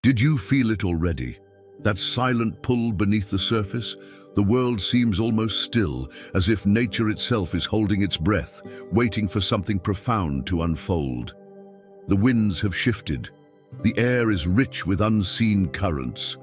Did you feel it already? That silent pull beneath the surface? The world seems almost still, as if nature itself is holding its breath, waiting for something profound to unfold. The winds have shifted. The air is rich with unseen currents.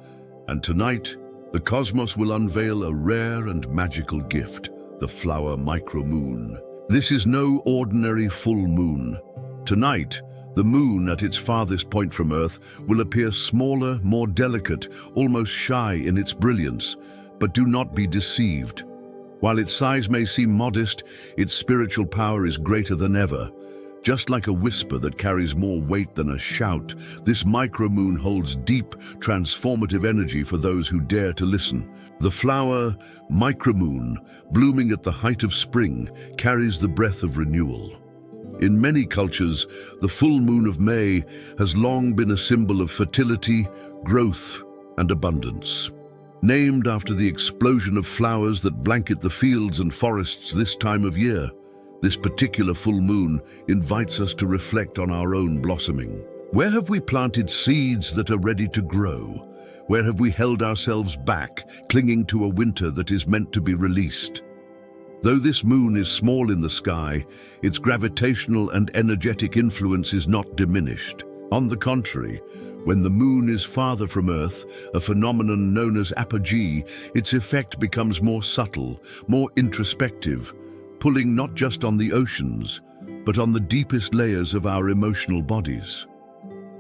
And tonight, the cosmos will unveil a rare and magical gift, the Flower Micromoon. This is no ordinary full moon. Tonight, the moon at its farthest point from Earth will appear smaller, more delicate, almost shy in its brilliance. But do not be deceived. While its size may seem modest, its spiritual power is greater than ever. Just like a whisper that carries more weight than a shout, this micromoon holds deep, transformative energy for those who dare to listen. The Flower Micromoon, blooming at the height of spring, carries the breath of renewal. In many cultures, the full moon of May has long been a symbol of fertility, growth, and abundance. Named after the explosion of flowers that blanket the fields and forests this time of year, this particular full moon invites us to reflect on our own blossoming. Where have we planted seeds that are ready to grow? Where have we held ourselves back, clinging to a winter that is meant to be released? Though this moon is small in the sky, its gravitational and energetic influence is not diminished. On the contrary, when the moon is farther from Earth, a phenomenon known as apogee, its effect becomes more subtle, more introspective, pulling not just on the oceans, but on the deepest layers of our emotional bodies.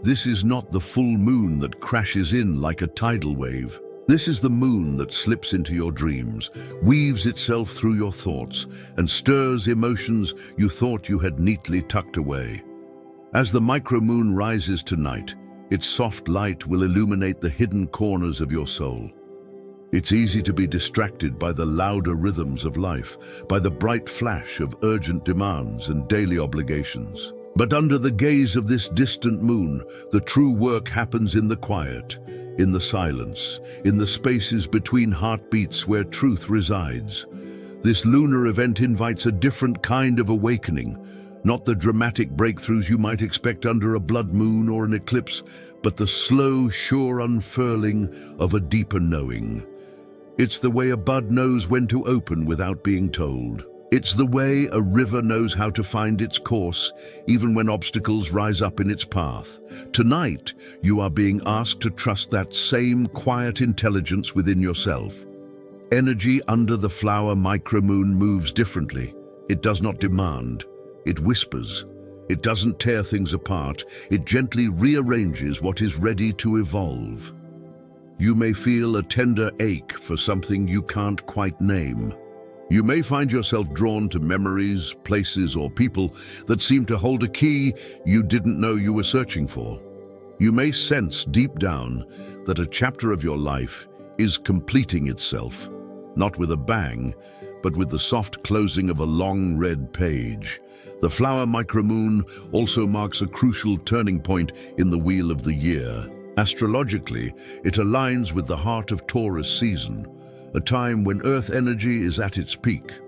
This is not the full moon that crashes in like a tidal wave. This is the moon that slips into your dreams, weaves itself through your thoughts, and stirs emotions you thought you had neatly tucked away. As the micromoon rises tonight, its soft light will illuminate the hidden corners of your soul. It's easy to be distracted by the louder rhythms of life, by the bright flash of urgent demands and daily obligations. But under the gaze of this distant moon, the true work happens in the quiet, in the silence, in the spaces between heartbeats where truth resides. This lunar event invites a different kind of awakening, not the dramatic breakthroughs you might expect under a blood moon or an eclipse, but the slow, sure unfurling of a deeper knowing. It's the way a bud knows when to open without being told. It's the way a river knows how to find its course, even when obstacles rise up in its path. Tonight, you are being asked to trust that same quiet intelligence within yourself. Energy under the Flower Micromoon moves differently. It does not demand. It whispers. It doesn't tear things apart. It gently rearranges what is ready to evolve. You may feel a tender ache for something you can't quite name. You may find yourself drawn to memories, places, or people that seem to hold a key you didn't know you were searching for. You may sense deep down that a chapter of your life is completing itself, not with a bang, but with the soft closing of a long red page. The Flower Micromoon also marks a crucial turning point in the wheel of the year. Astrologically, it aligns with the heart of Taurus season, a time when Earth energy is at its peak.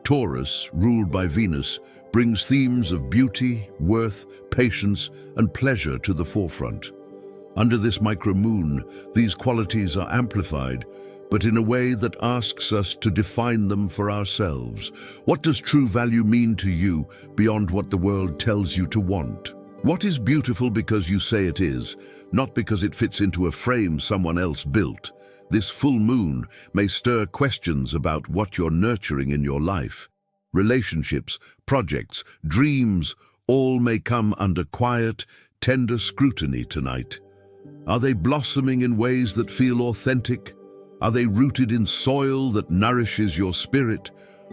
Taurus, ruled by Venus, brings themes of beauty, worth, patience, and pleasure to the forefront. Under this micromoon, these qualities are amplified, but in a way that asks us to define them for ourselves. What does true value mean to you beyond what the world tells you to want? What is beautiful because you say it is, not because it fits into a frame someone else built? This full moon may stir questions about what you're nurturing in your life. Relationships, projects, dreams, all may come under quiet, tender scrutiny tonight. Are they blossoming in ways that feel authentic? Are they rooted in soil that nourishes your spirit?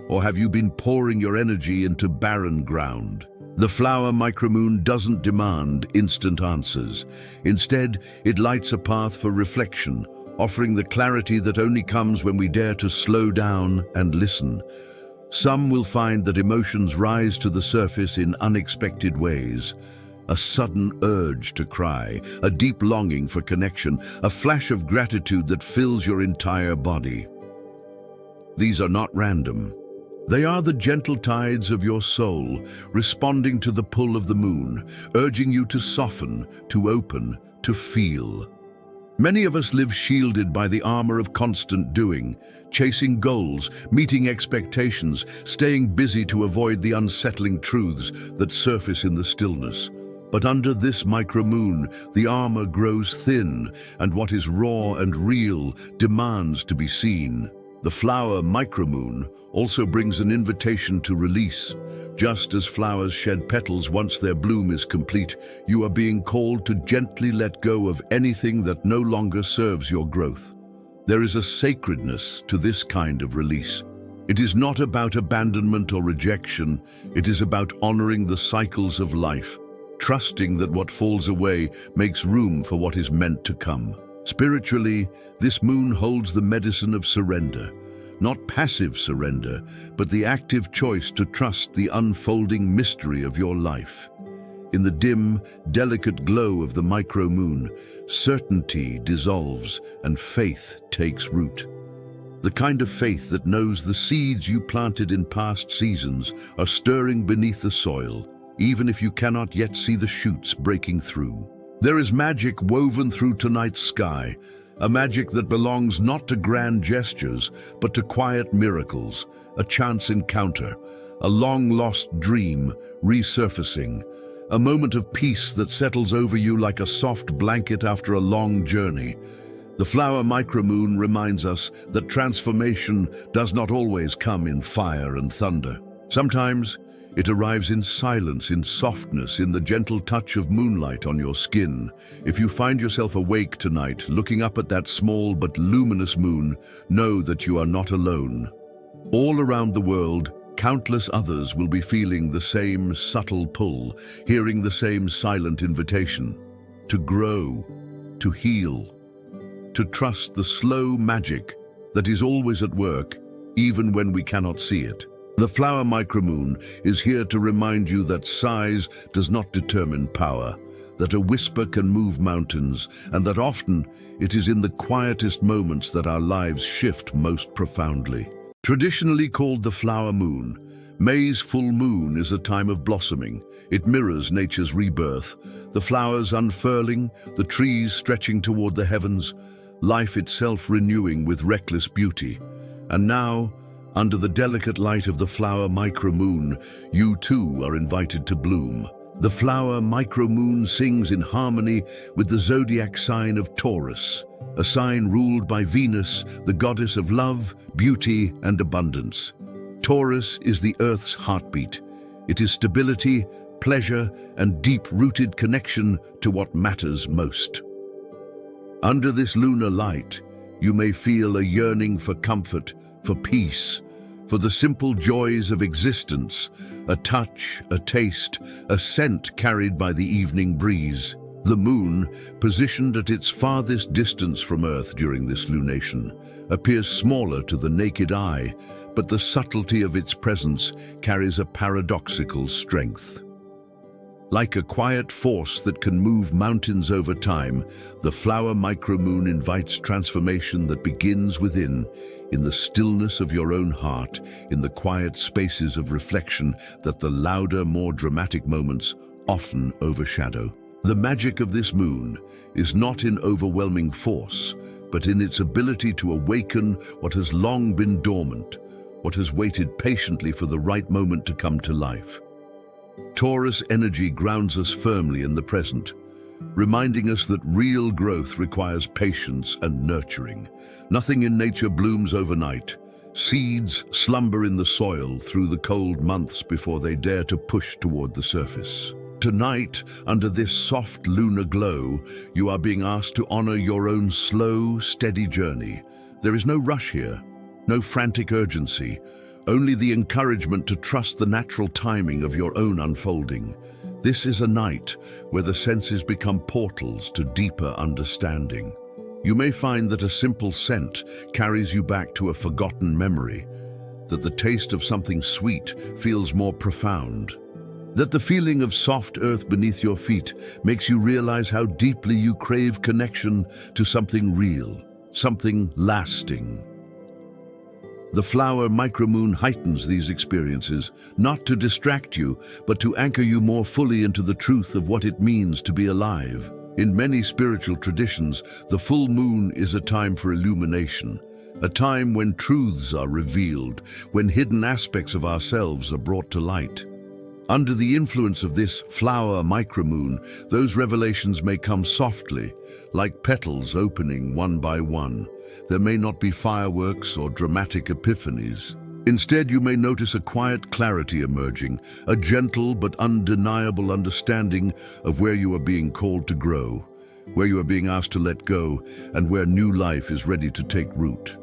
Or have you been pouring your energy into barren ground? The Flower Micromoon doesn't demand instant answers. Instead, it lights a path for reflection, offering the clarity that only comes when we dare to slow down and listen. Some will find that emotions rise to the surface in unexpected ways. A sudden urge to cry, a deep longing for connection, a flash of gratitude that fills your entire body. These are not random. They are the gentle tides of your soul, responding to the pull of the moon, urging you to soften, to open, to feel. Many of us live shielded by the armor of constant doing, chasing goals, meeting expectations, staying busy to avoid the unsettling truths that surface in the stillness. But under this micromoon, the armor grows thin, and what is raw and real demands to be seen. The flower micromoon also brings an invitation to release. Just as flowers shed petals once their bloom is complete, you are being called to gently let go of anything that no longer serves your growth. There is a sacredness to this kind of release. It is not about abandonment or rejection. It is about honoring the cycles of life, trusting that what falls away makes room for what is meant to come. Spiritually, this moon holds the medicine of surrender. Not passive surrender, but the active choice to trust the unfolding mystery of your life. In the dim, delicate glow of the micromoon, certainty dissolves and faith takes root. The kind of faith that knows the seeds you planted in past seasons are stirring beneath the soil, even if you cannot yet see the shoots breaking through. There is magic woven through tonight's sky, a magic that belongs not to grand gestures, but to quiet miracles, a chance encounter, a long-lost dream resurfacing, a moment of peace that settles over you like a soft blanket after a long journey. The flower micromoon reminds us that transformation does not always come in fire and thunder. Sometimes it arrives in silence, in softness, in the gentle touch of moonlight on your skin. If you find yourself awake tonight, looking up at that small but luminous moon, know that you are not alone. All around the world, countless others will be feeling the same subtle pull, hearing the same silent invitation to grow, to heal, to trust the slow magic that is always at work, even when we cannot see it. The flower micromoon is here to remind you that size does not determine power, that a whisper can move mountains, and that often it is in the quietest moments that our lives shift most profoundly. Traditionally called the flower moon, May's full moon is a time of blossoming. It mirrors nature's rebirth, the flowers unfurling, the trees stretching toward the heavens, life itself renewing with reckless beauty. And now, under the delicate light of the flower micromoon, you too are invited to bloom. The flower micromoon sings in harmony with the zodiac sign of Taurus, a sign ruled by Venus, the goddess of love, beauty, and abundance. Taurus is the Earth's heartbeat. It is stability, pleasure, and deep-rooted connection to what matters most. Under this lunar light, you may feel a yearning for comfort, for peace, for the simple joys of existence, a touch, a taste, a scent carried by the evening breeze. The moon, positioned at its farthest distance from Earth during this lunation, appears smaller to the naked eye, but the subtlety of its presence carries a paradoxical strength. Like a quiet force that can move mountains over time, the flower micromoon invites transformation that begins within, in the stillness of your own heart, in the quiet spaces of reflection that the louder, more dramatic moments often overshadow. The magic of this moon is not in overwhelming force, but in its ability to awaken what has long been dormant, what has waited patiently for the right moment to come to life. Taurus energy grounds us firmly in the present, reminding us that real growth requires patience and nurturing. Nothing in nature blooms overnight. Seeds slumber in the soil through the cold months before they dare to push toward the surface. Tonight, under this soft lunar glow, you are being asked to honor your own slow, steady journey. There is no rush here, no frantic urgency, only the encouragement to trust the natural timing of your own unfolding. This is a night where the senses become portals to deeper understanding. You may find that a simple scent carries you back to a forgotten memory, that the taste of something sweet feels more profound, that the feeling of soft earth beneath your feet makes you realize how deeply you crave connection to something real, something lasting. The flower micromoon heightens these experiences, not to distract you, but to anchor you more fully into the truth of what it means to be alive. In many spiritual traditions, the full moon is a time for illumination, a time when truths are revealed, when hidden aspects of ourselves are brought to light. Under the influence of this flower micromoon, those revelations may come softly, like petals opening one by one. There may not be fireworks or dramatic epiphanies. Instead, you may notice a quiet clarity emerging, a gentle but undeniable understanding of where you are being called to grow, where you are being asked to let go, and where new life is ready to take root.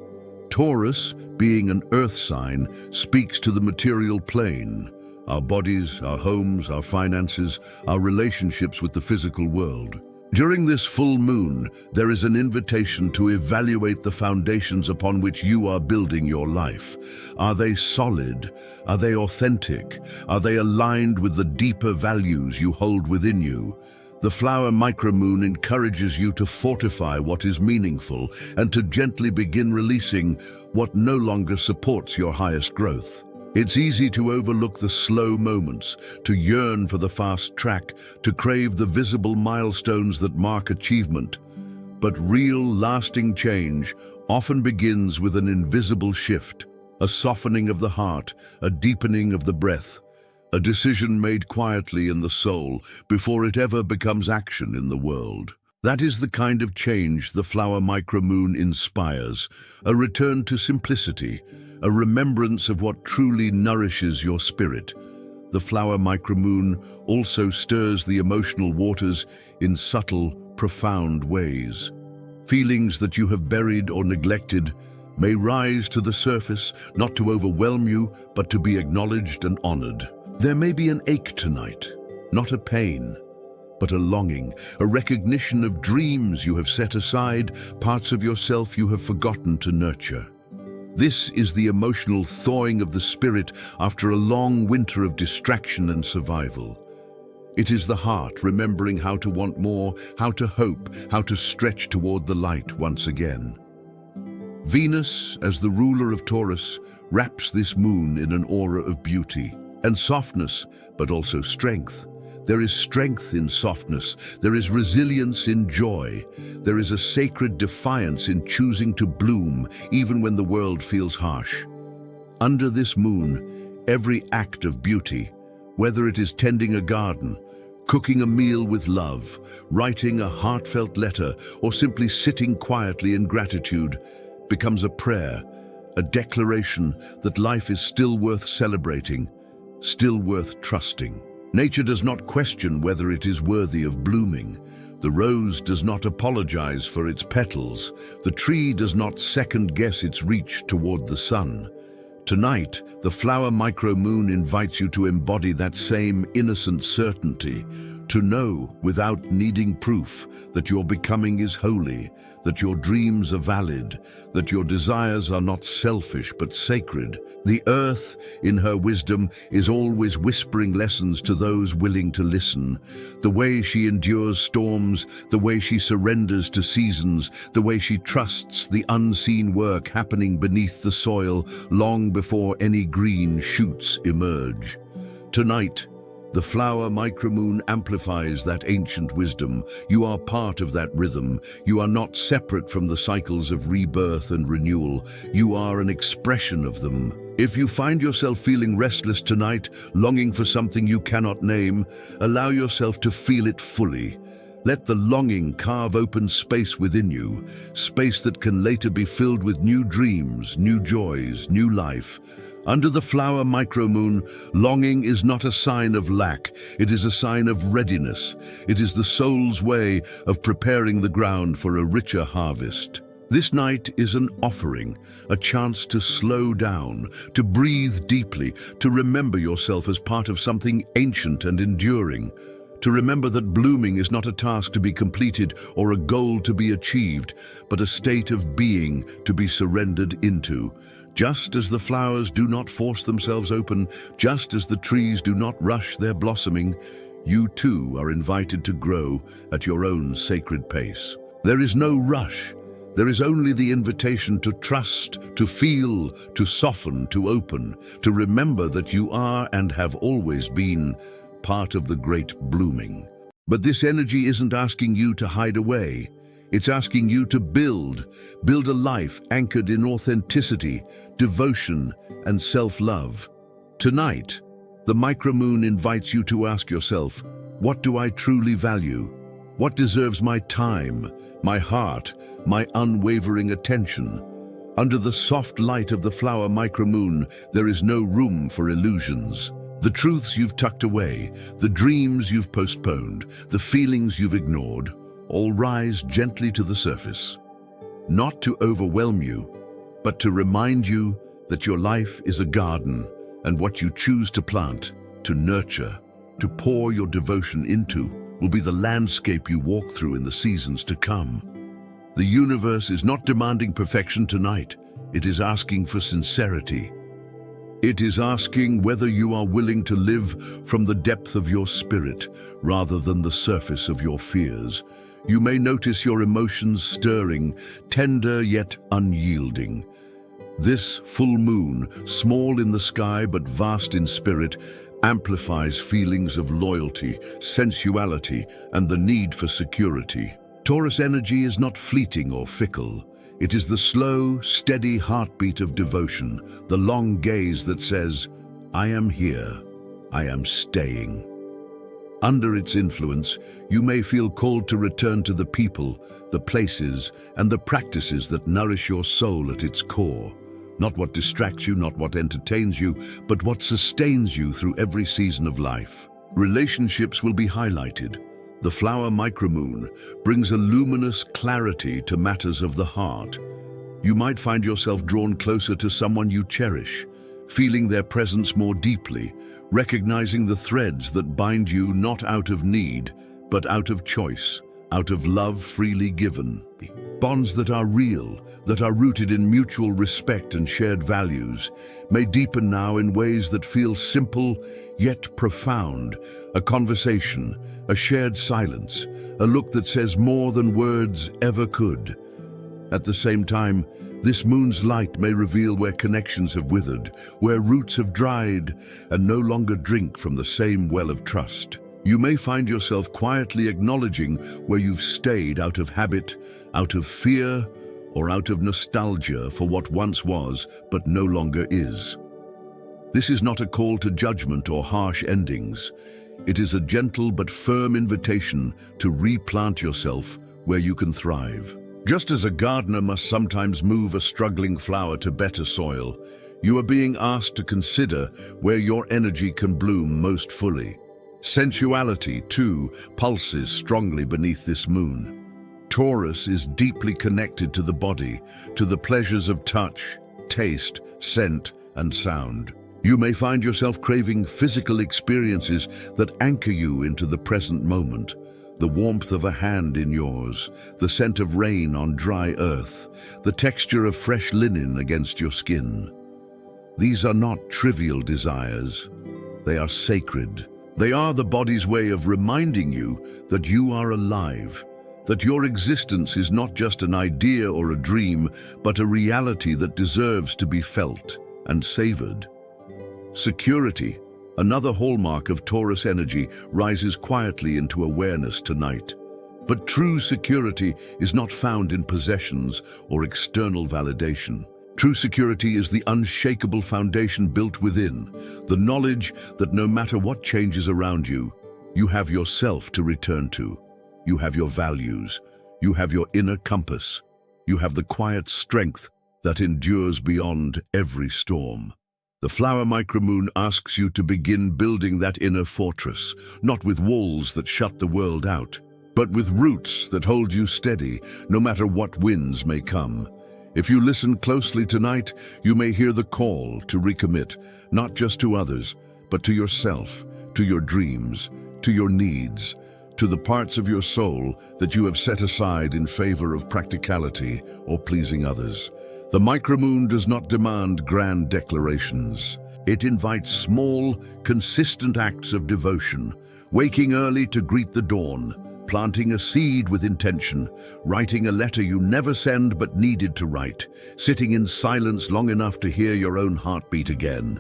Taurus, being an earth sign, speaks to the material plane, our bodies, our homes, our finances, our relationships with the physical world. During this full moon, there is an invitation to evaluate the foundations upon which you are building your life. Are they solid? Are they authentic? Are they aligned with the deeper values you hold within you? The Flower Micromoon encourages you to fortify what is meaningful and to gently begin releasing what no longer supports your highest growth. It's easy to overlook the slow moments, to yearn for the fast track, to crave the visible milestones that mark achievement. But real, lasting change often begins with an invisible shift, a softening of the heart, a deepening of the breath, a decision made quietly in the soul before it ever becomes action in the world. That is the kind of change the Flower Micromoon inspires, a return to simplicity, a remembrance of what truly nourishes your spirit. The Flower Micromoon also stirs the emotional waters in subtle, profound ways. Feelings that you have buried or neglected may rise to the surface, not to overwhelm you, but to be acknowledged and honored. There may be an ache tonight, not a pain, but a longing, a recognition of dreams you have set aside, parts of yourself you have forgotten to nurture. This is the emotional thawing of the spirit after a long winter of distraction and survival. It is the heart remembering how to want more, how to hope, how to stretch toward the light once again. Venus, as the ruler of Taurus, wraps this moon in an aura of beauty and softness, but also strength. There is strength in softness. There is resilience in joy. There is a sacred defiance in choosing to bloom even when the world feels harsh. Under this moon, every act of beauty, whether it is tending a garden, cooking a meal with love, writing a heartfelt letter, or simply sitting quietly in gratitude, becomes a prayer, a declaration that life is still worth celebrating, still worth trusting. Nature does not question whether it is worthy of blooming. The rose does not apologize for its petals. The tree does not second-guess its reach toward the sun. Tonight, the Flower Micromoon invites you to embody that same innocent certainty, to know, without needing proof, that your becoming is holy, that your dreams are valid, that your desires are not selfish but sacred. The earth, in her wisdom, is always whispering lessons to those willing to listen. The way she endures storms, the way she surrenders to seasons, the way she trusts the unseen work happening beneath the soil long before any green shoots emerge. Tonight, the Flower Micromoon amplifies that ancient wisdom. You are part of that rhythm. You are not separate from the cycles of rebirth and renewal. You are an expression of them. If you find yourself feeling restless tonight, longing for something you cannot name, allow yourself to feel it fully. Let the longing carve open space within you, space that can later be filled with new dreams, new joys, new life. Under the Flower Micromoon, longing is not a sign of lack, it is a sign of readiness. It is the soul's way of preparing the ground for a richer harvest. This night is an offering, a chance to slow down, to breathe deeply, to remember yourself as part of something ancient and enduring. To remember that blooming is not a task to be completed or a goal to be achieved, but a state of being to be surrendered into. Just as the flowers do not force themselves open, just as the trees do not rush their blossoming, you too are invited to grow at your own sacred pace. There is no rush. There is only the invitation to trust, to feel, to soften, to open, to remember that you are and have always been part of the great blooming. But this energy isn't asking you to hide away. It's asking you to build a life anchored in authenticity, devotion, and self-love. Tonight, the micromoon invites you to ask yourself, what do I truly value? What deserves my time, my heart, my unwavering attention? Under the soft light of the flower micromoon, there is no room for illusions. The truths you've tucked away, the dreams you've postponed, the feelings you've ignored, all rise gently to the surface. Not to overwhelm you, but to remind you that your life is a garden, and what you choose to plant, to nurture, to pour your devotion into, will be the landscape you walk through in the seasons to come. The universe is not demanding perfection tonight. It is asking for sincerity. It is asking whether you are willing to live from the depth of your spirit rather than the surface of your fears. You may notice your emotions stirring, tender yet unyielding. This full moon, small in the sky but vast in spirit, amplifies feelings of loyalty, sensuality, and the need for security. Taurus energy is not fleeting or fickle. It is the slow, steady heartbeat of devotion, the long gaze that says, I am here, I am staying. Under its influence, you may feel called to return to the people, the places, and the practices that nourish your soul at its core. Not what distracts you, not what entertains you, but what sustains you through every season of life. Relationships will be highlighted. The flower micromoon brings a luminous clarity to matters of the heart. You might find yourself drawn closer to someone you cherish, feeling their presence more deeply, recognizing the threads that bind you not out of need, but out of choice, out of love freely given. Bonds that are real, that are rooted in mutual respect and shared values, may deepen now in ways that feel simple yet profound. A conversation, a shared silence, a look that says more than words ever could. At the same time, this moon's light may reveal where connections have withered, where roots have dried and no longer drink from the same well of trust. You may find yourself quietly acknowledging where you've stayed out of habit, out of fear, or out of nostalgia for what once was but no longer is. This is not a call to judgment or harsh endings. It is a gentle but firm invitation to replant yourself where you can thrive. Just as a gardener must sometimes move a struggling flower to better soil, you are being asked to consider where your energy can bloom most fully. Sensuality, too, pulses strongly beneath this moon. Taurus is deeply connected to the body, to the pleasures of touch, taste, scent, and sound. You may find yourself craving physical experiences that anchor you into the present moment. The warmth of a hand in yours, the scent of rain on dry earth, the texture of fresh linen against your skin. These are not trivial desires. They are sacred. They are the body's way of reminding you that you are alive, that your existence is not just an idea or a dream, but a reality that deserves to be felt and savored. Security, another hallmark of Taurus energy, rises quietly into awareness tonight. But true security is not found in possessions or external validation. True security is the unshakable foundation built within, the knowledge that no matter what changes around you, you have yourself to return to. You have your values. You have your inner compass. You have the quiet strength that endures beyond every storm. The flower micromoon asks you to begin building that inner fortress, not with walls that shut the world out, but with roots that hold you steady, no matter what winds may come. If you listen closely tonight, you may hear the call to recommit, not just to others, but to yourself, to your dreams, to your needs, to the parts of your soul that you have set aside in favor of practicality or pleasing others. The micromoon does not demand grand declarations. It invites small, consistent acts of devotion, waking early to greet the dawn, planting a seed with intention, writing a letter you never send but needed to write, sitting in silence long enough to hear your own heartbeat again.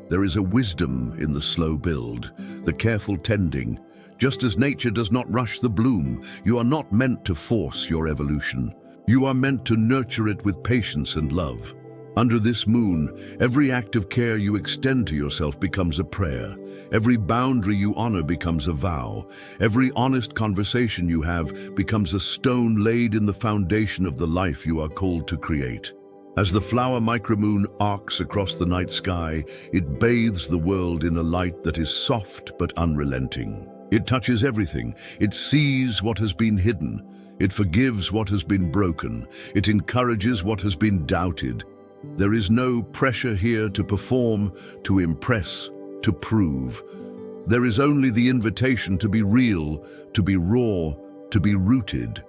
There is a wisdom in the slow build, the careful tending, Just as nature does not rush the bloom, you are not meant to force your evolution. You are meant to nurture it with patience and love. Under this moon, every act of care you extend to yourself becomes a prayer. Every boundary you honor becomes a vow. Every honest conversation you have becomes a stone laid in the foundation of the life you are called to create. As the flower micromoon arcs across the night sky, it bathes the world in a light that is soft but unrelenting. It touches everything. It sees what has been hidden. It forgives what has been broken. It encourages what has been doubted. There is no pressure here to perform, to impress, to prove. There is only the invitation to be real, to be raw, to be rooted.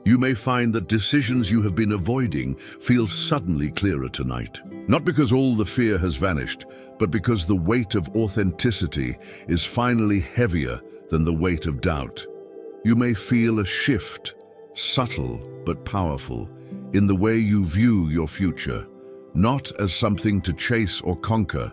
You may find that decisions you have been avoiding feel suddenly clearer tonight. Not because all the fear has vanished, but because the weight of authenticity is finally heavier than the weight of doubt. You may feel a shift, subtle but powerful, in the way you view your future. Not as something to chase or conquer,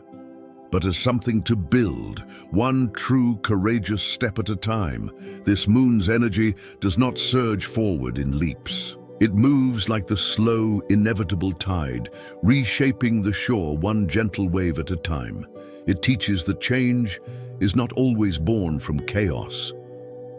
but as something to build, one true courageous step at a time. This moon's energy does not surge forward in leaps. It moves like the slow, inevitable tide, reshaping the shore one gentle wave at a time. It teaches that change is not always born from chaos.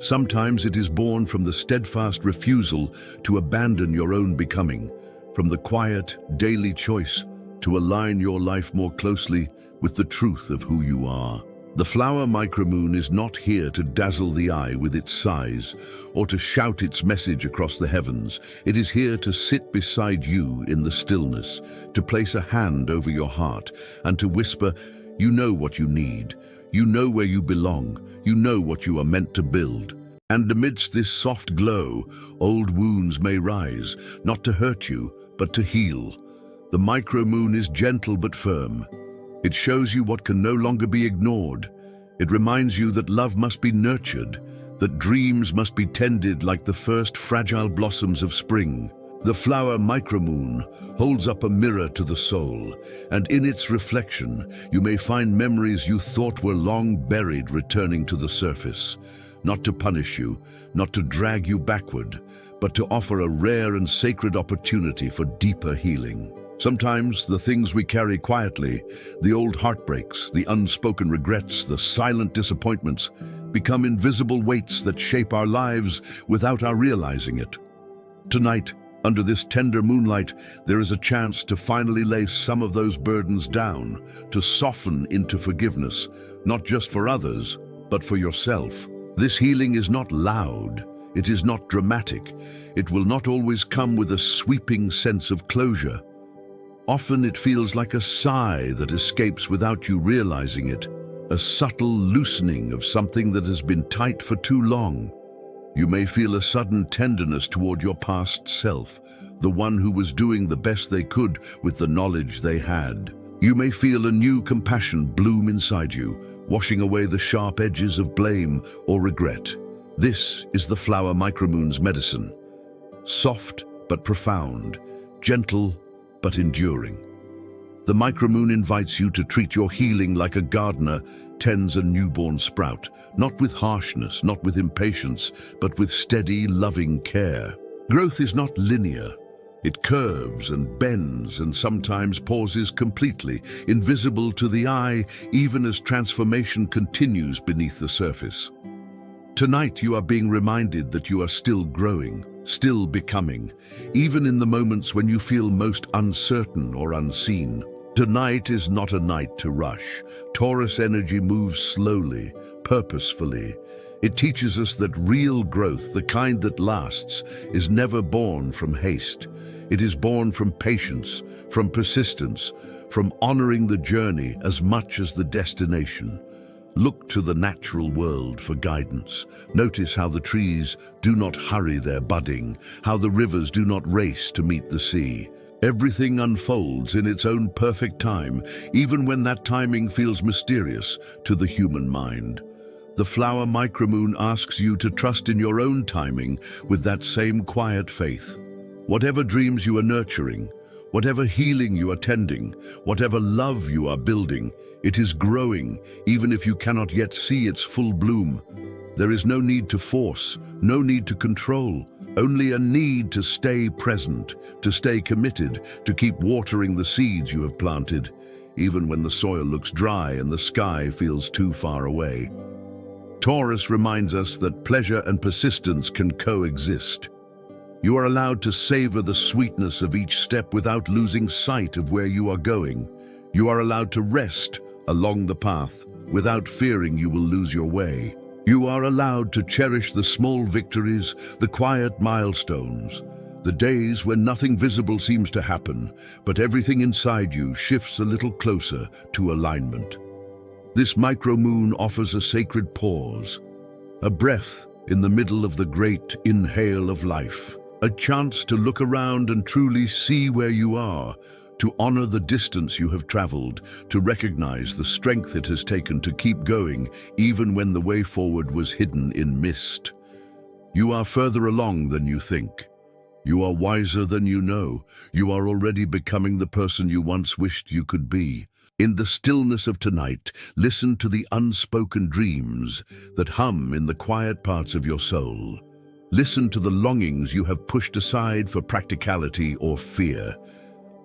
Sometimes it is born from the steadfast refusal to abandon your own becoming, from the quiet, daily choice to align your life more closely with the truth of who you are. The flower micromoon is not here to dazzle the eye with its size or to shout its message across the heavens. It is here to sit beside you in the stillness, to place a hand over your heart and to whisper, "You know what you need. You know where you belong. You know what you are meant to build." And amidst this soft glow, old wounds may rise, not to hurt you, but to heal. The micromoon is gentle but firm. It shows you what can no longer be ignored. It reminds you that love must be nurtured, that dreams must be tended like the first fragile blossoms of spring. The flower micromoon holds up a mirror to the soul, and in its reflection, you may find memories you thought were long buried returning to the surface. Not to punish you, not to drag you backward, but to offer a rare and sacred opportunity for deeper healing. Sometimes the things we carry quietly, the old heartbreaks, the unspoken regrets, the silent disappointments, become invisible weights that shape our lives without our realizing it. Tonight, under this tender moonlight, there is a chance to finally lay some of those burdens down, to soften into forgiveness, not just for others, but for yourself. This healing is not loud. It is not dramatic. It will not always come with a sweeping sense of closure. Often it feels like a sigh that escapes without you realizing it, a subtle loosening of something that has been tight for too long. You may feel a sudden tenderness toward your past self, the one who was doing the best they could with the knowledge they had. You may feel a new compassion bloom inside you, washing away the sharp edges of blame or regret. This is the flower micromoon's medicine. Soft but profound, gentle but enduring. The micromoon invites you to treat your healing like a gardener tends a newborn sprout, not with harshness, not with impatience, but with steady, loving care. Growth is not linear. It curves and bends and sometimes pauses completely, invisible to the eye, even as transformation continues beneath the surface. Tonight you are being reminded that you are still growing, still becoming, even in the moments when you feel most uncertain or unseen. Tonight is not a night to rush. Taurus energy moves slowly, purposefully. It teaches us that real growth, the kind that lasts, is never born from haste. It is born from patience, from persistence, from honoring the journey as much as the destination. Look to the natural world for guidance. Notice how the trees do not hurry their budding, how the rivers do not race to meet the sea. Everything unfolds in its own perfect time, even when that timing feels mysterious to the human mind. The flower micromoon asks you to trust in your own timing with that same quiet faith. Whatever dreams you are nurturing, whatever healing you are tending, whatever love you are building, it is growing, even if you cannot yet see its full bloom. There is no need to force, no need to control, only a need to stay present, to stay committed, to keep watering the seeds you have planted, even when the soil looks dry and the sky feels too far away. Taurus reminds us that pleasure and persistence can coexist. You are allowed to savor the sweetness of each step without losing sight of where you are going. You are allowed to rest along the path without fearing you will lose your way. You are allowed to cherish the small victories, the quiet milestones, the days when nothing visible seems to happen, but everything inside you shifts a little closer to alignment. This micromoon offers a sacred pause, a breath in the middle of the great inhale of life, a chance to look around and truly see where you are, to honor the distance you have traveled, to recognize the strength it has taken to keep going even when the way forward was hidden in mist. You are further along than you think. You are wiser than you know. You are already becoming the person you once wished you could be. In the stillness of tonight, listen to the unspoken dreams that hum in the quiet parts of your soul. Listen to the longings you have pushed aside for practicality or fear.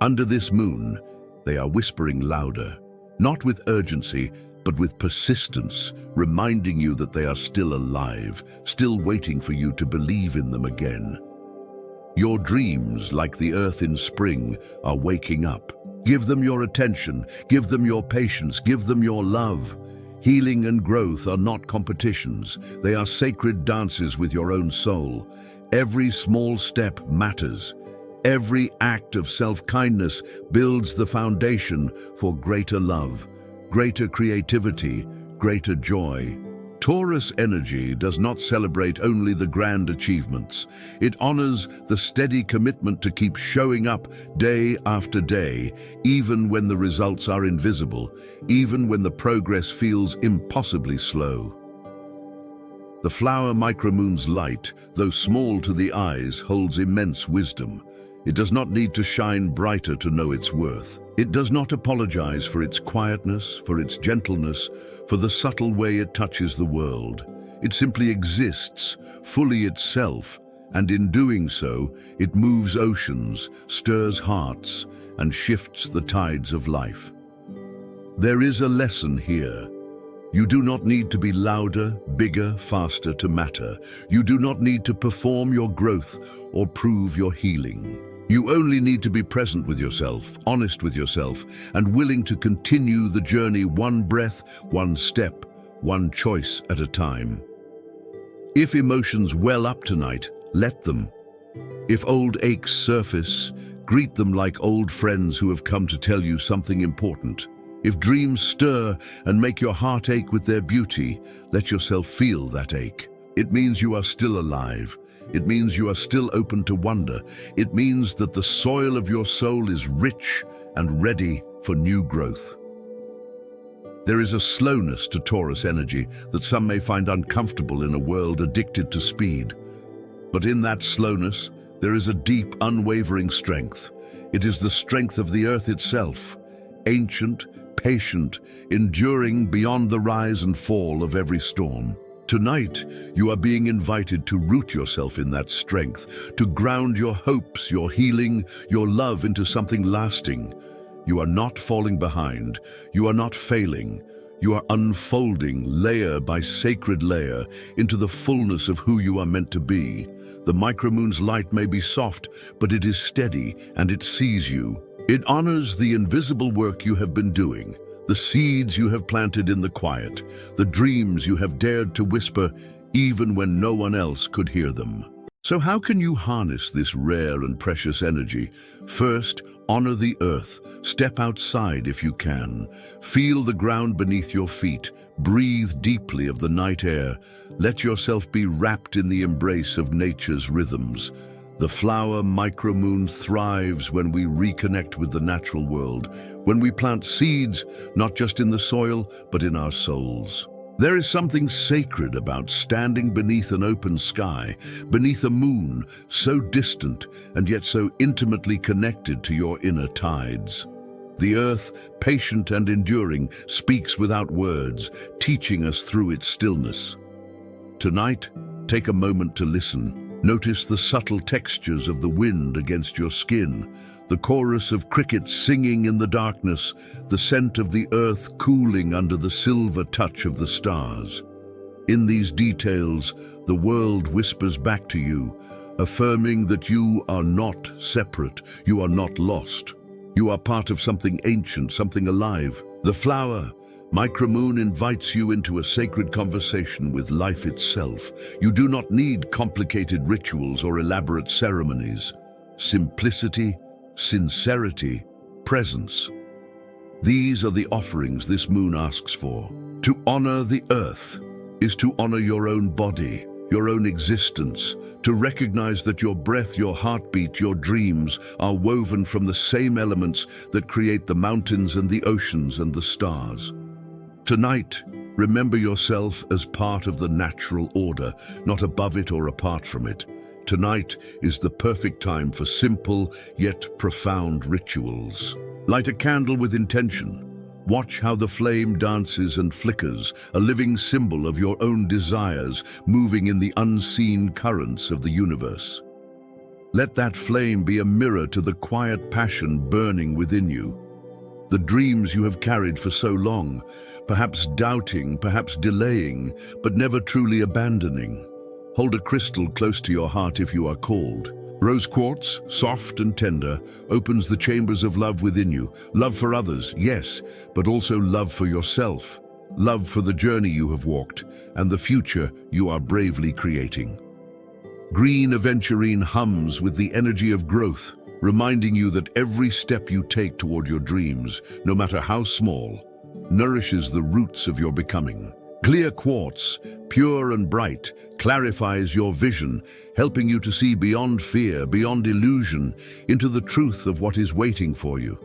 Under this moon, they are whispering louder, not with urgency, but with persistence, reminding you that they are still alive, still waiting for you to believe in them again. Your dreams, like the earth in spring, are waking up. Give them your attention, give them your patience, give them your love. Healing and growth are not competitions. They are sacred dances with your own soul. Every small step matters. Every act of self-kindness builds the foundation for greater love, greater creativity, greater joy. Taurus energy does not celebrate only the grand achievements. It honors the steady commitment to keep showing up day after day, even when the results are invisible, even when the progress feels impossibly slow. The Flower Micromoon's light, though small to the eyes, holds immense wisdom. It does not need to shine brighter to know its worth. It does not apologize for its quietness, for its gentleness, for the subtle way it touches the world. It simply exists, fully itself, and in doing so, it moves oceans, stirs hearts, and shifts the tides of life. There is a lesson here. You do not need to be louder, bigger, faster to matter. You do not need to perform your growth or prove your healing. You only need to be present with yourself, honest with yourself, and willing to continue the journey one breath, one step, one choice at a time. If emotions well up tonight, let them. If old aches surface, greet them like old friends who have come to tell you something important. If dreams stir and make your heart ache with their beauty, let yourself feel that ache. It means you are still alive. It means you are still open to wonder. It means that the soil of your soul is rich and ready for new growth. There is a slowness to Taurus energy that some may find uncomfortable in a world addicted to speed. But in that slowness, there is a deep, unwavering strength. It is the strength of the earth itself, ancient, patient, enduring beyond the rise and fall of every storm. Tonight, you are being invited to root yourself in that strength, to ground your hopes, your healing, your love into something lasting. You are not falling behind. You are not failing. You are unfolding layer by sacred layer into the fullness of who you are meant to be. The micromoon's light may be soft, but it is steady and it sees you. It honors the invisible work you have been doing, the seeds you have planted in the quiet, the dreams you have dared to whisper even when no one else could hear them. So how can you harness this rare and precious energy? First, honor the earth. Step outside if you can. Feel the ground beneath your feet. Breathe deeply of the night air. Let yourself be wrapped in the embrace of nature's rhythms. The Flower Micromoon thrives when we reconnect with the natural world, when we plant seeds, not just in the soil, but in our souls. There is something sacred about standing beneath an open sky, beneath a moon so distant and yet so intimately connected to your inner tides. The earth, patient and enduring, speaks without words, teaching us through its stillness. Tonight, take a moment to listen. Notice the subtle textures of the wind against your skin, the chorus of crickets singing in the darkness, the scent of the earth cooling under the silver touch of the stars. In these details, the world whispers back to you, affirming that you are not separate, you are not lost. You are part of something ancient, something alive. The Flower Micromoon invites you into a sacred conversation with life itself. You do not need complicated rituals or elaborate ceremonies. Simplicity, sincerity, presence. These are the offerings this moon asks for. To honor the earth is to honor your own body, your own existence, to recognize that your breath, your heartbeat, your dreams are woven from the same elements that create the mountains and the oceans and the stars. Tonight, remember yourself as part of the natural order, not above it or apart from it. Tonight is the perfect time for simple yet profound rituals. Light a candle with intention. Watch how the flame dances and flickers, a living symbol of your own desires moving in the unseen currents of the universe. Let that flame be a mirror to the quiet passion burning within you. The dreams you have carried for so long, perhaps doubting, perhaps delaying, but never truly abandoning. Hold a crystal close to your heart if you are called. Rose quartz, soft and tender, opens the chambers of love within you. Love for others, yes, but also love for yourself. Love for the journey you have walked and the future you are bravely creating. Green aventurine hums with the energy of growth, reminding you that every step you take toward your dreams, no matter how small, nourishes the roots of your becoming. Clear quartz, pure and bright, clarifies your vision, helping you to see beyond fear, beyond illusion, into the truth of what is waiting for you.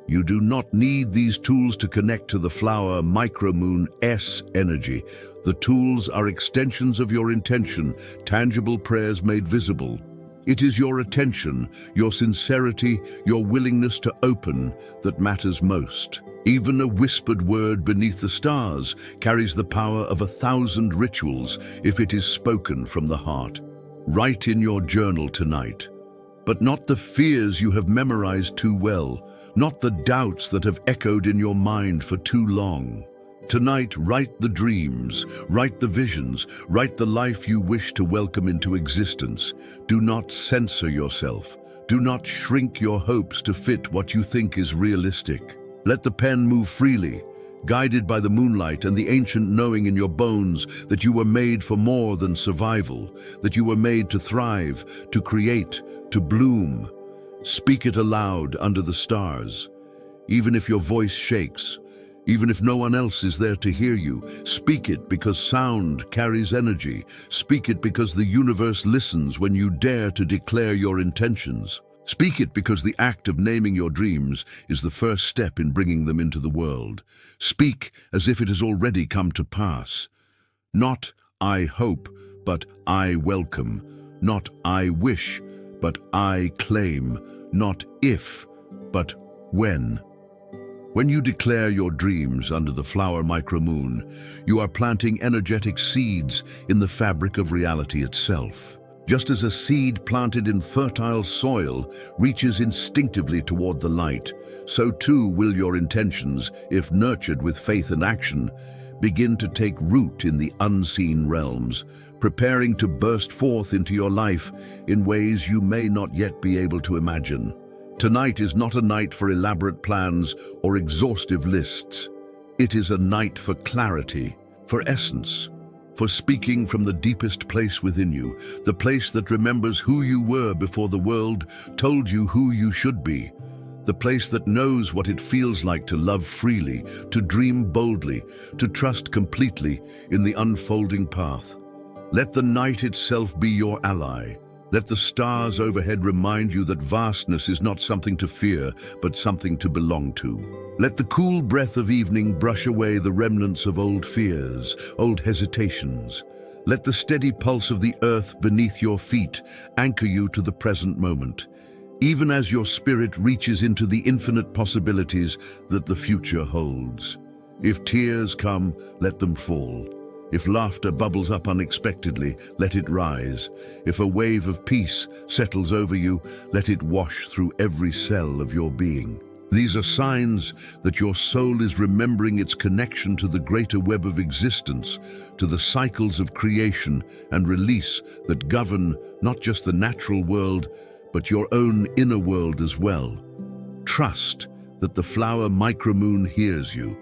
You do not need these tools to connect to the Flower Micromoon's energy. The tools are extensions of your intention, tangible prayers made visible. It is your attention, your sincerity, your willingness to open that matters most. Even a whispered word beneath the stars carries the power of 1,000 rituals if it is spoken from the heart. Write in your journal tonight, but not the fears you have memorized too well, not the doubts that have echoed in your mind for too long. Tonight, write the dreams, write the visions, write the life you wish to welcome into existence. Do not censor yourself. Do not shrink your hopes to fit what you think is realistic. Let the pen move freely, guided by the moonlight and the ancient knowing in your bones that you were made for more than survival, that you were made to thrive, to create, to bloom. Speak it aloud under the stars. Even if your voice shakes, even if no one else is there to hear you, speak it because sound carries energy. Speak it because the universe listens when you dare to declare your intentions. Speak it because the act of naming your dreams is the first step in bringing them into the world. Speak as if it has already come to pass. Not I hope, but I welcome. Not I wish, but I claim. Not if, but when. When you declare your dreams under the Flower Micromoon, you are planting energetic seeds in the fabric of reality itself. Just as a seed planted in fertile soil reaches instinctively toward the light, so too will your intentions, if nurtured with faith and action, begin to take root in the unseen realms, preparing to burst forth into your life in ways you may not yet be able to imagine. Tonight is not a night for elaborate plans or exhaustive lists. It is a night for clarity, for essence, for speaking from the deepest place within you, the place that remembers who you were before the world told you who you should be, the place that knows what it feels like to love freely, to dream boldly, to trust completely in the unfolding path. Let the night itself be your ally. Let the stars overhead remind you that vastness is not something to fear, but something to belong to. Let the cool breath of evening brush away the remnants of old fears, old hesitations. Let the steady pulse of the earth beneath your feet anchor you to the present moment, even as your spirit reaches into the infinite possibilities that the future holds. If tears come, let them fall. If laughter bubbles up unexpectedly, let it rise. If a wave of peace settles over you, let it wash through every cell of your being. These are signs that your soul is remembering its connection to the greater web of existence, to the cycles of creation and release that govern not just the natural world, but your own inner world as well. Trust that the Flower Micromoon hears you.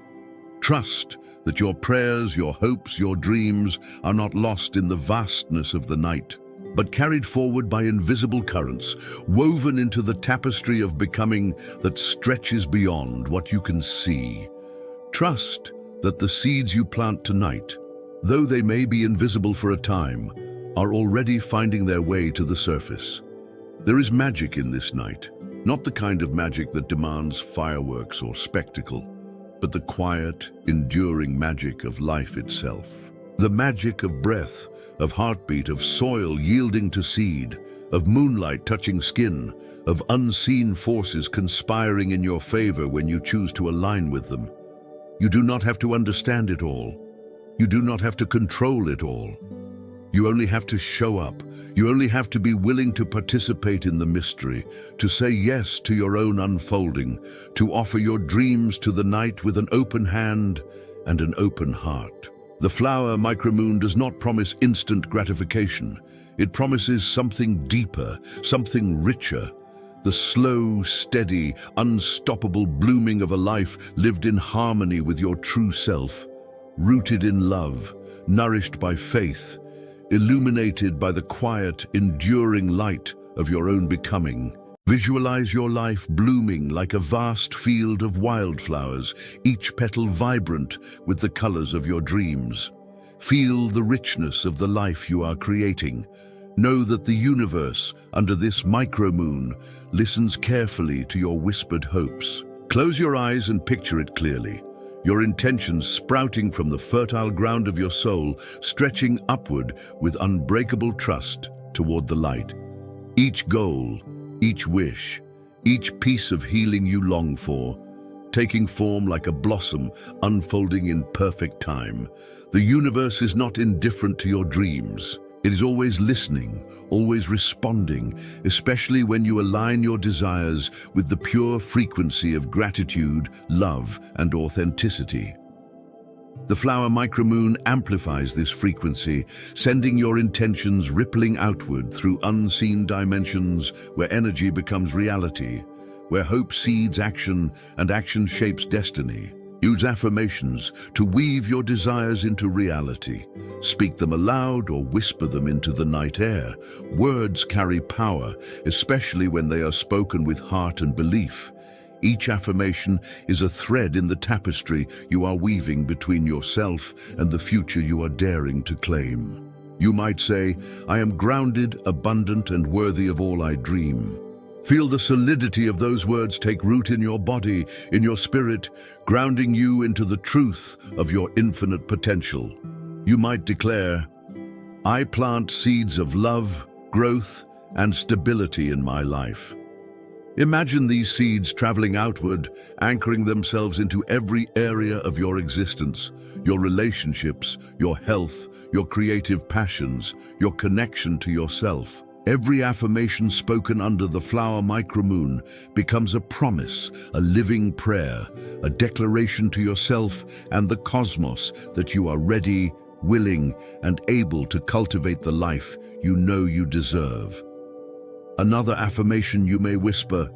Trust that your prayers, your hopes, your dreams are not lost in the vastness of the night, but carried forward by invisible currents, woven into the tapestry of becoming that stretches beyond what you can see. Trust that the seeds you plant tonight, though they may be invisible for a time, are already finding their way to the surface. There is magic in this night, not the kind of magic that demands fireworks or spectacle, but the quiet, enduring magic of life itself. The magic of breath, of heartbeat, of soil yielding to seed, of moonlight touching skin, of unseen forces conspiring in your favor when you choose to align with them. You do not have to understand it all. You do not have to control it all. You only have to show up. You only have to be willing to participate in the mystery, to say yes to your own unfolding, to offer your dreams to the night with an open hand and an open heart. The Flower Micromoon does not promise instant gratification. It promises something deeper, something richer. The slow, steady, unstoppable blooming of a life lived in harmony with your true self, rooted in love, nourished by faith, illuminated by the quiet, enduring light of your own becoming. Visualize your life blooming like a vast field of wildflowers, each petal vibrant with the colors of your dreams. Feel the richness of the life you are creating. Know that the universe, under this micromoon, listens carefully to your whispered hopes. Close your eyes and picture it clearly. Your intentions sprouting from the fertile ground of your soul, stretching upward with unbreakable trust toward the light. Each goal, each wish, each piece of healing you long for, taking form like a blossom unfolding in perfect time. The universe is not indifferent to your dreams. It is always listening, always responding, especially when you align your desires with the pure frequency of gratitude, love, and authenticity. The Flower Micromoon amplifies this frequency, sending your intentions rippling outward through unseen dimensions where energy becomes reality, where hope seeds action and action shapes destiny. Use affirmations to weave your desires into reality. Speak them aloud or whisper them into the night air. Words carry power, especially when they are spoken with heart and belief. Each affirmation is a thread in the tapestry you are weaving between yourself and the future you are daring to claim. You might say, "I am grounded, abundant, and worthy of all I dream." Feel the solidity of those words take root in your body, in your spirit, grounding you into the truth of your infinite potential. You might declare, "I plant seeds of love, growth, and stability in my life." Imagine these seeds traveling outward, anchoring themselves into every area of your existence, your relationships, your health, your creative passions, your connection to yourself. Every affirmation spoken under the Flower Micromoon becomes a promise, a living prayer, a declaration to yourself and the cosmos that you are ready, willing, and able to cultivate the life you know you deserve. Another affirmation you may whisper,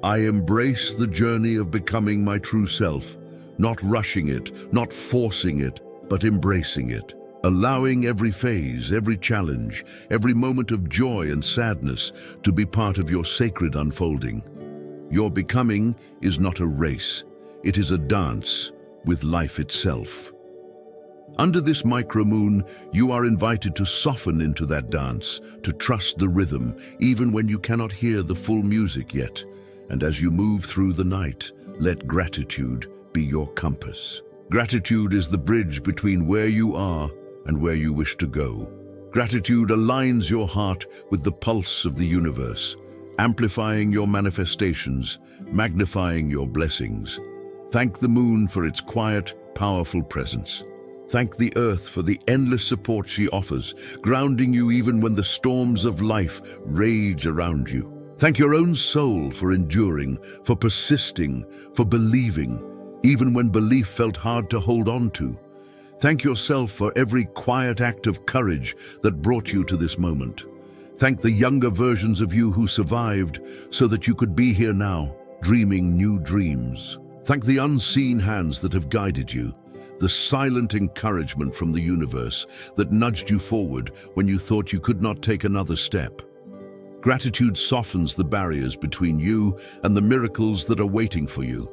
"I embrace the journey of becoming my true self, not rushing it, not forcing it, but embracing it." Allowing every phase, every challenge, every moment of joy and sadness to be part of your sacred unfolding. Your becoming is not a race, it is a dance with life itself. Under this micromoon, you are invited to soften into that dance, to trust the rhythm, even when you cannot hear the full music yet. And as you move through the night, let gratitude be your compass. Gratitude is the bridge between where you are and where you wish to go. Gratitude aligns your heart with the pulse of the universe, amplifying your manifestations, magnifying your blessings. Thank the moon for its quiet, powerful presence. Thank the earth for the endless support she offers, grounding you even when the storms of life rage around you. Thank your own soul for enduring, for persisting, for believing, even when belief felt hard to hold on to. Thank yourself for every quiet act of courage that brought you to this moment. Thank the younger versions of you who survived so that you could be here now, dreaming new dreams. Thank the unseen hands that have guided you, the silent encouragement from the universe that nudged you forward when you thought you could not take another step. Gratitude softens the barriers between you and the miracles that are waiting for you.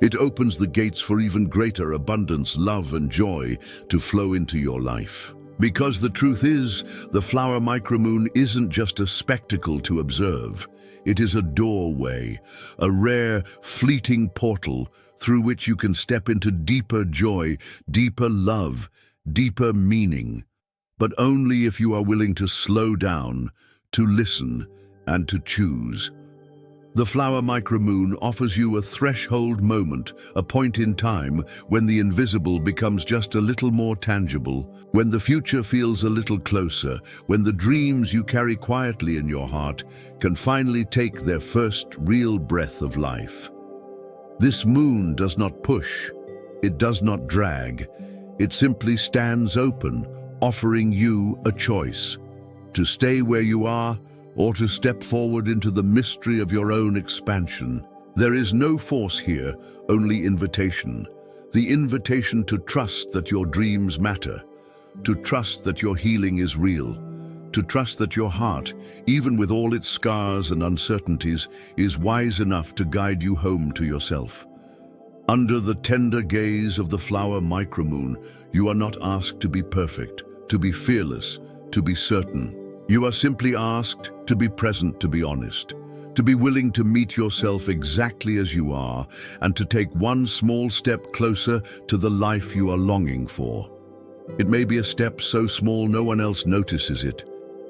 It opens the gates for even greater abundance, love, and joy to flow into your life. Because the truth is, the Flower Micromoon isn't just a spectacle to observe. It is a doorway, a rare, fleeting portal through which you can step into deeper joy, deeper love, deeper meaning. But only if you are willing to slow down, to listen, and to choose. The Flower Micromoon offers you a threshold moment, a point in time when the invisible becomes just a little more tangible, when the future feels a little closer, when the dreams you carry quietly in your heart can finally take their first real breath of life. This moon does not push, it does not drag, it simply stands open, offering you a choice: to stay where you are, or to step forward into the mystery of your own expansion. There is no force here, only invitation. The invitation to trust that your dreams matter, to trust that your healing is real, to trust that your heart, even with all its scars and uncertainties, is wise enough to guide you home to yourself. Under the tender gaze of the Flower Micromoon, you are not asked to be perfect, to be fearless, to be certain. You are simply asked to be present, to be honest, to be willing to meet yourself exactly as you are, and to take one small step closer to the life you are longing for. It may be a step so small no one else notices it.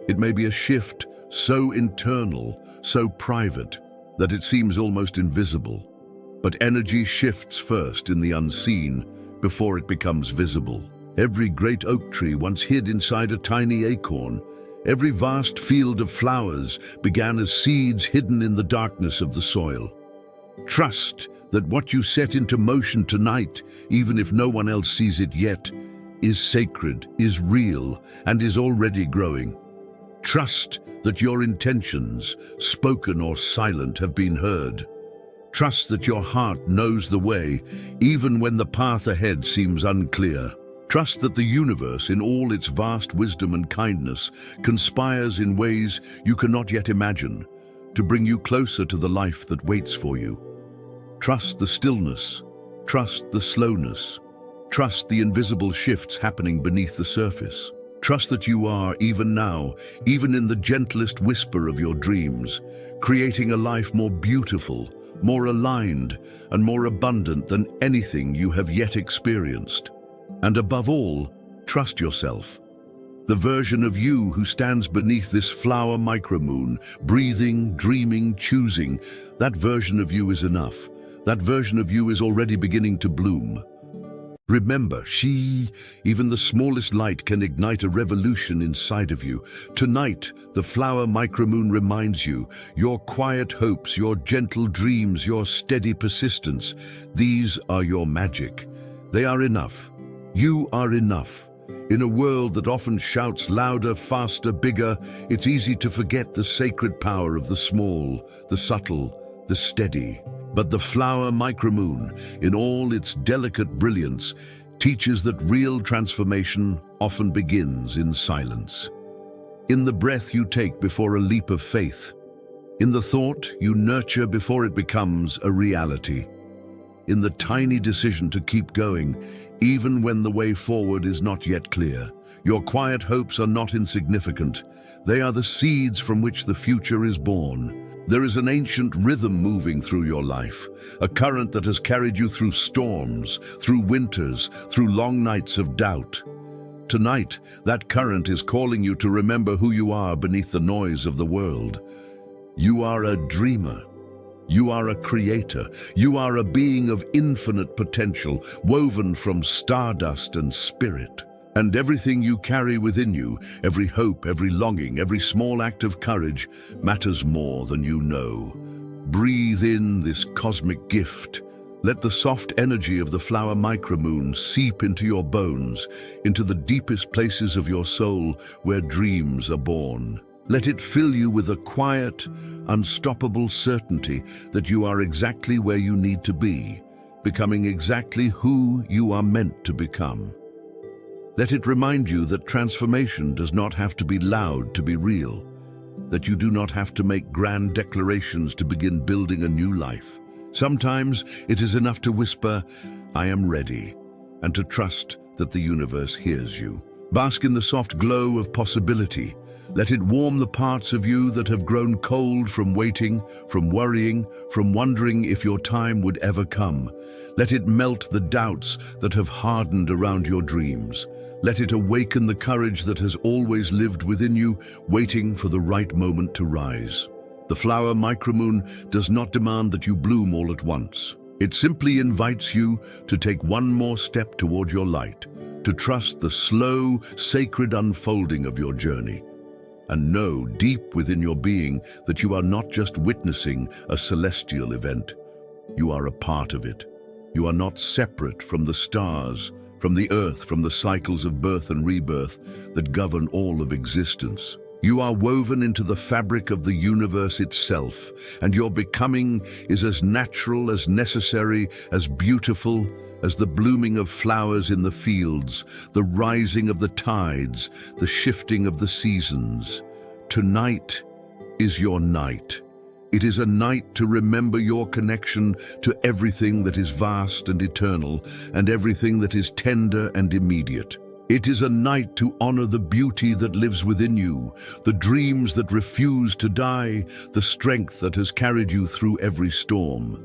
It may be a shift so internal, so private, that it seems almost invisible. But energy shifts first in the unseen before it becomes visible. Every great oak tree once hid inside a tiny acorn. Every vast field of flowers began as seeds hidden in the darkness of the soil. Trust that what you set into motion tonight, even if no one else sees it yet, is sacred, is real, and is already growing. Trust that your intentions, spoken or silent, have been heard. Trust that your heart knows the way, even when the path ahead seems unclear. Trust that the universe, in all its vast wisdom and kindness, conspires in ways you cannot yet imagine to bring you closer to the life that waits for you. Trust the stillness. Trust the slowness. Trust the invisible shifts happening beneath the surface. Trust that you are, even now, even in the gentlest whisper of your dreams, creating a life more beautiful, more aligned, and more abundant than anything you have yet experienced. And above all, trust yourself. The version of you who stands beneath this Flower Micromoon, breathing, dreaming, choosing, that version of you is enough. That version of you is already beginning to bloom. Remember, even the smallest light can ignite a revolution inside of you. Tonight, the Flower Micromoon reminds you, your quiet hopes, your gentle dreams, your steady persistence, these are your magic. They are enough. You are enough. In a world that often shouts louder, faster, bigger, it's easy to forget the sacred power of the small, the subtle, the steady. But the Flower Micromoon, in all its delicate brilliance, teaches that real transformation often begins in silence. In the breath you take before a leap of faith. In the thought you nurture before it becomes a reality. In the tiny decision to keep going, even when the way forward is not yet clear. Your quiet hopes are not insignificant. They are the seeds from which the future is born. There is an ancient rhythm moving through your life, a current that has carried you through storms, through winters, through long nights of doubt. Tonight, that current is calling you to remember who you are beneath the noise of the world. You are a dreamer, You are a creator. You are a being of infinite potential, woven from stardust and spirit. And everything you carry within you, every hope, every longing, every small act of courage, matters more than you know. Breathe in this cosmic gift. Let the soft energy of the Flower Micromoon seep into your bones, into the deepest places of your soul where dreams are born. Let it fill you with a quiet, unstoppable certainty that you are exactly where you need to be, becoming exactly who you are meant to become. Let it remind you that transformation does not have to be loud to be real, that you do not have to make grand declarations to begin building a new life. Sometimes it is enough to whisper, "I am ready," and to trust that the universe hears you. Bask in the soft glow of possibility. Let it warm the parts of you that have grown cold from waiting, from worrying, from wondering if your time would ever come. Let it melt the doubts that have hardened around your dreams. Let it awaken the courage that has always lived within you, waiting for the right moment to rise. The Flower Micromoon does not demand that you bloom all at once. It simply invites you to take one more step toward your light, to trust the slow, sacred unfolding of your journey. And know deep within your being that you are not just witnessing a celestial event. You are a part of it. You are not separate from the stars, from the earth, from the cycles of birth and rebirth that govern all of existence. You are woven into the fabric of the universe itself, and your becoming is as natural, as necessary, as beautiful as the blooming of flowers in the fields, the rising of the tides, the shifting of the seasons. Tonight is your night. It is a night to remember your connection to everything that is vast and eternal, and everything that is tender and immediate. It is a night to honor the beauty that lives within you, the dreams that refuse to die, the strength that has carried you through every storm.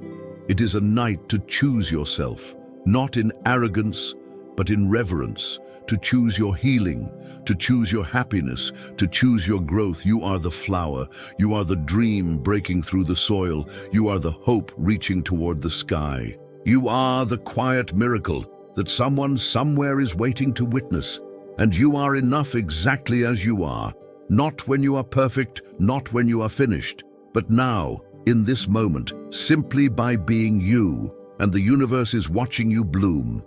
It is a night to choose yourself, not in arrogance, but in reverence, to choose your healing, to choose your happiness, to choose your growth. You are the flower. You are the dream breaking through the soil. You are the hope reaching toward the sky. You are the quiet miracle that someone somewhere is waiting to witness. And you are enough exactly as you are, not when you are perfect, not when you are finished, but now, in this moment, simply by being you, and the universe is watching you bloom.